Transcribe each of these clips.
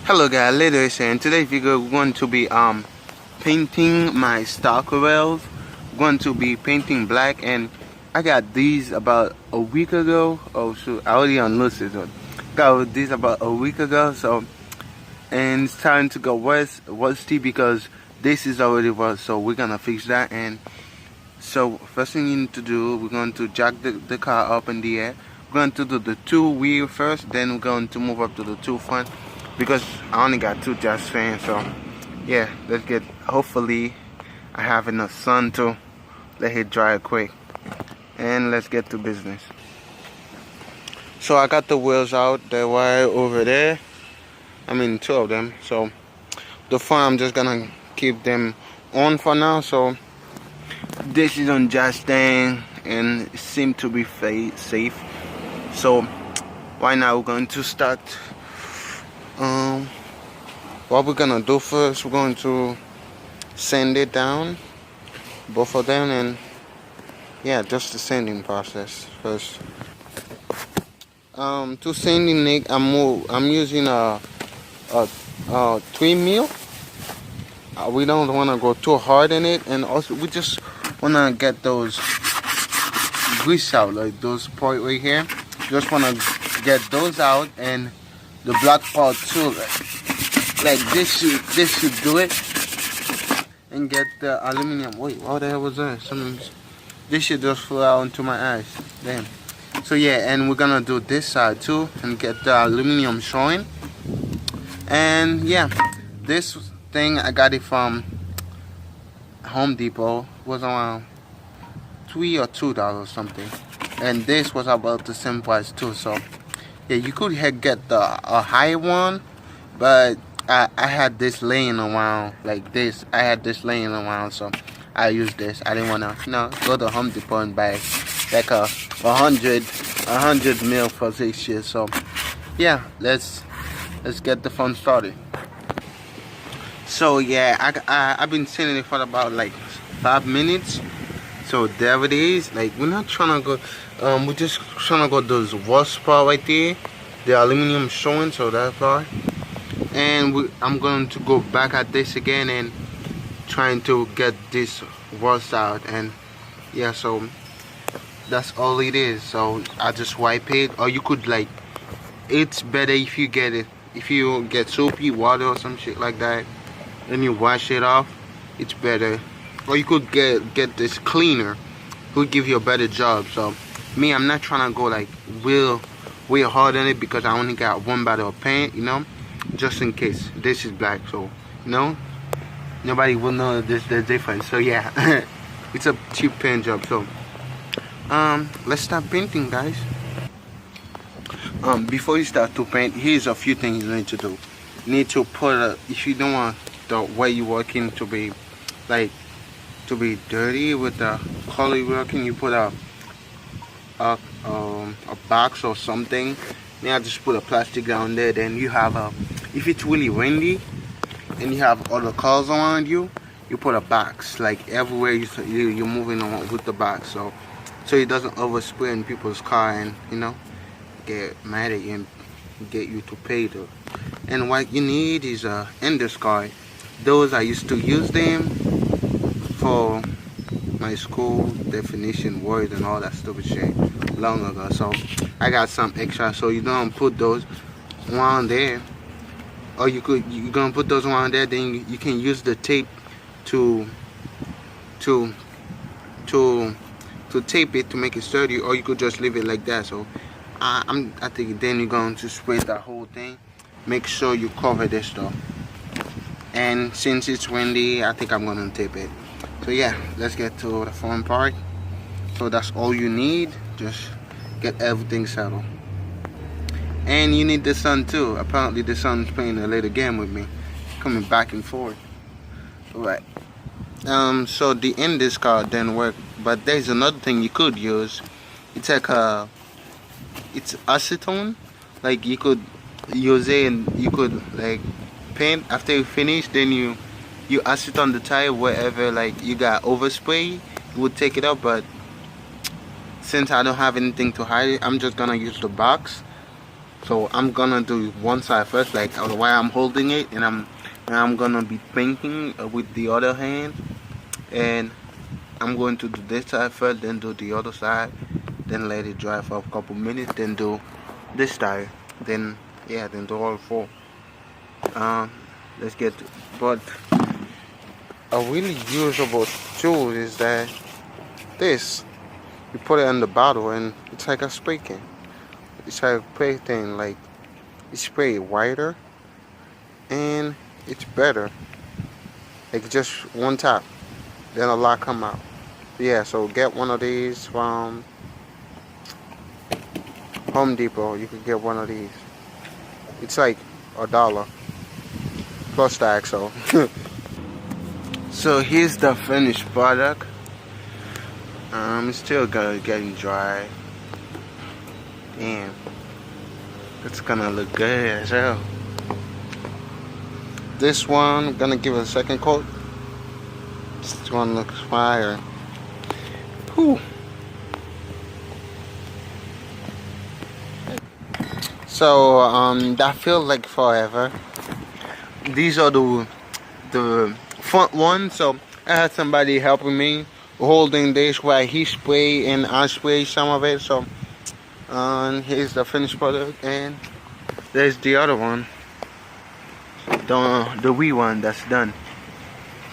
Hello guys, ladies, and today's video we're going to be painting my Stalker rails. We're going to be painting black, and I got these about a week ago. Oh shoot, I already unloosed it. Got these about a week ago, so and it's time to go rusty because this is already rust, so we're gonna fix that. And so first thing you need to do, we're going to jack the car up in the air. We're going to do the two wheel first, then we're going to move up to the two front, because I only got two jazz fans. So yeah, let's get, hopefully I have enough sun to let it dry quick, and let's get to business. So I got the wheels out, they're right over there. I mean two of them. So the front I'm just gonna keep them on for now. So this is on jazz stand and it seems to be safe. So right now we're going to start. What we're gonna do first, we're going to sand it down, both of them, and yeah, just the sanding process first. To sanding it, I'm using a 3 mil. We don't want to go too hard in it, and also we just want to get those grease out, like those part right here. Just want to get those out, and the black part too, like this should do it, and get the aluminum. Wait, what the hell was that? This should just flew out into my eyes. Damn. So yeah, and we're gonna do this side too and get the aluminum showing. And yeah, this thing I got it from Home Depot. It was around $3 or $2 something, and this was about the same price too. So yeah, you could get a higher one, but I had this laying around like this. I had this laying around, so I used this. I didn't wanna go to Home Depot and buy like a 100 mil for 6 years. So yeah, let's get the fun started. So yeah, I've been sitting it for about like 5 minutes. So there it is. Like, we're not trying to go, we're just trying to go those rust part right there, the aluminum showing, so that part. And I'm going to go back at this again and trying to get this rust out. And yeah, so that's all it is. So I just wipe it, or you could, like, it's better if you get soapy water or some shit like that and you wash it off. It's better. Or you could get this cleaner who give you a better job. So me, I'm not trying to go like real hard on it because I only got one bottle of paint, just in case. This is black, so nobody will know the difference. So yeah, it's a cheap paint job. So let's start painting, guys. Before you start to paint, here's a few things you need to do. You need to put if you don't want the way you're working to be dirty with the color you're working, you put a box or something. Now just put a plastic down there. Then you have if it's really windy and you have other cars around you, you put a box like everywhere you're moving on with the box, so it doesn't overspray in people's car and get mad at you and get you to pay them. And what you need is a Ender's card. Those I used to use them for my school definition words and all that stupid shit long ago. So I got some extra, so you don't put those around there, or you're gonna put those around there, then you can use the tape to tape it to make it sturdy, or you could just leave it like that. So I think then you're going to spray the whole thing. Make sure you cover this stuff, and since it's windy, I think I'm gonna tape it. So yeah, let's get to the fun part. So that's all you need. Just get everything settled. And you need the sun too. Apparently the sun's playing a little game with me, coming back and forth. Alright. So the Ender's card didn't work, but there's another thing you could use. It's like it's acetone. Like, you could use it and you could like paint after you finish, then you acetone the tire wherever like you got overspray. You would take it up, but since I don't have anything to hide it, I'm just gonna use the box. So I'm gonna do one side first, like while I'm holding it, and I'm gonna be painting with the other hand, and I'm going to do this side first, then do the other side, then let it dry for a couple minutes, then do this side, then yeah, then do all four. Let's get to, but a really usable tool is that this. You put it in the bottle and it's like a spray can. It's like a spray thing, like you spray it wider and it's better. Like just one tap, then a lot come out. Yeah, so get one of these from Home Depot. You could get one of these. It's like $1 plus tax. So, so here's the finished product. It's still getting dry. Damn, it's gonna look good as hell. This one, gonna give it a second coat. This one looks fire. Whew. So that feels like forever. These are the front ones. So I had somebody helping me holding this while he spray and I spray some of it. So here's the finished product, and there's the other one, the wee one that's done.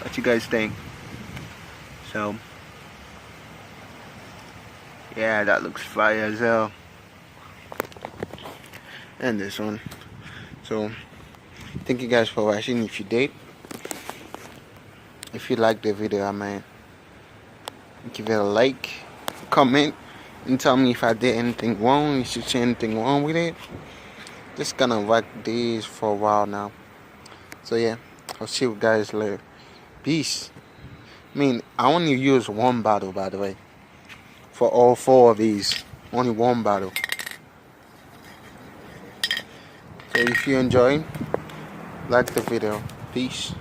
What you guys think? So yeah, that looks fire as hell. And this one. So thank you guys for watching. If you did, if you liked the video, give it a like, comment, and tell me if I did anything wrong. If you see anything wrong with it. Just gonna rock these for a while now. So yeah, I'll see you guys later. Peace. I only use one bottle, by the way, for all four of these. Only one bottle. So if you enjoy, like the video. Peace.